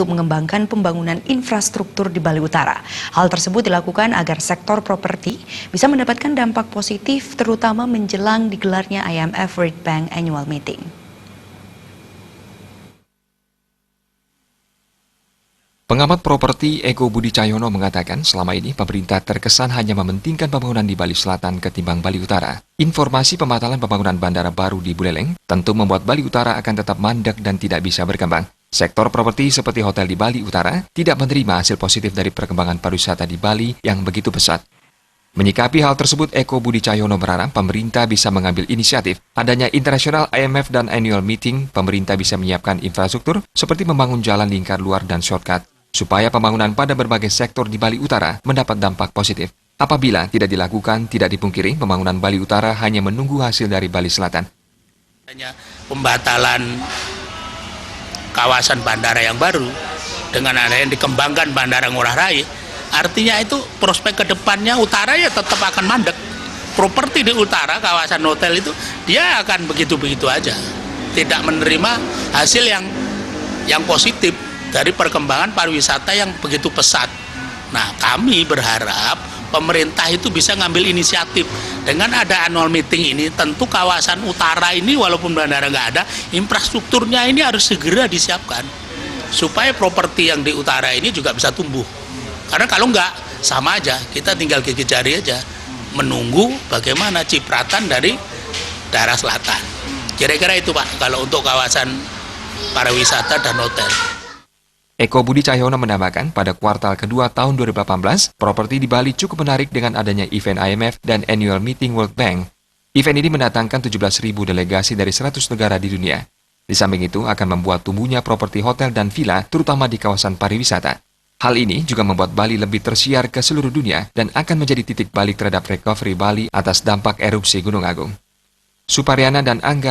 untuk mengembangkan pembangunan infrastruktur di Bali Utara. Hal tersebut dilakukan agar sektor properti bisa mendapatkan dampak positif terutama menjelang digelarnya IMF World Bank Annual Meeting. Pengamat properti Eko Budi Cahyono mengatakan selama ini pemerintah terkesan hanya mementingkan pembangunan di Bali Selatan ketimbang Bali Utara. Informasi pembatalan pembangunan bandara baru di Buleleng tentu membuat Bali Utara akan tetap mandek dan tidak bisa berkembang. Sektor properti seperti hotel di Bali Utara tidak menerima hasil positif dari perkembangan pariwisata di Bali yang begitu pesat. Menyikapi hal tersebut, Eko Budi Cahyono berharap pemerintah bisa mengambil inisiatif. Adanya International IMF dan Annual Meeting, pemerintah bisa menyiapkan infrastruktur seperti membangun jalan lingkar luar dan shortcut, supaya pembangunan pada berbagai sektor di Bali Utara mendapat dampak positif. Apabila tidak dilakukan, tidak dipungkiri pembangunan Bali Utara hanya menunggu hasil dari Bali Selatan. Pembatalan kawasan bandara yang baru dengan adanya dikembangkan Bandara Ngurah Rai, artinya itu prospek ke depannya utara ya tetap akan mandek. Properti di utara, kawasan hotel itu, dia akan begitu-begitu aja. Tidak menerima hasil yang positif dari perkembangan pariwisata yang begitu pesat. Nah, kami berharap pemerintah itu bisa ngambil inisiatif. Dengan ada annual meeting ini, tentu kawasan utara ini walaupun bandara nggak ada, infrastrukturnya ini harus segera disiapkan. Supaya properti yang di utara ini juga bisa tumbuh. Karena kalau nggak, sama aja, kita tinggal gigit jari aja, menunggu bagaimana cipratan dari daerah selatan. Kira-kira itu Pak, kalau untuk kawasan pariwisata dan hotel. Eko Budi Cahyono menambahkan pada kuartal kedua tahun 2018, properti di Bali cukup menarik dengan adanya event IMF dan Annual Meeting World Bank. Event ini mendatangkan 17.000 delegasi dari 100 negara di dunia. Di samping itu akan membuat tumbuhnya properti hotel dan villa, terutama di kawasan pariwisata. Hal ini juga membuat Bali lebih tersiar ke seluruh dunia dan akan menjadi titik balik terhadap recovery Bali atas dampak erupsi Gunung Agung. Suparyana dan Angga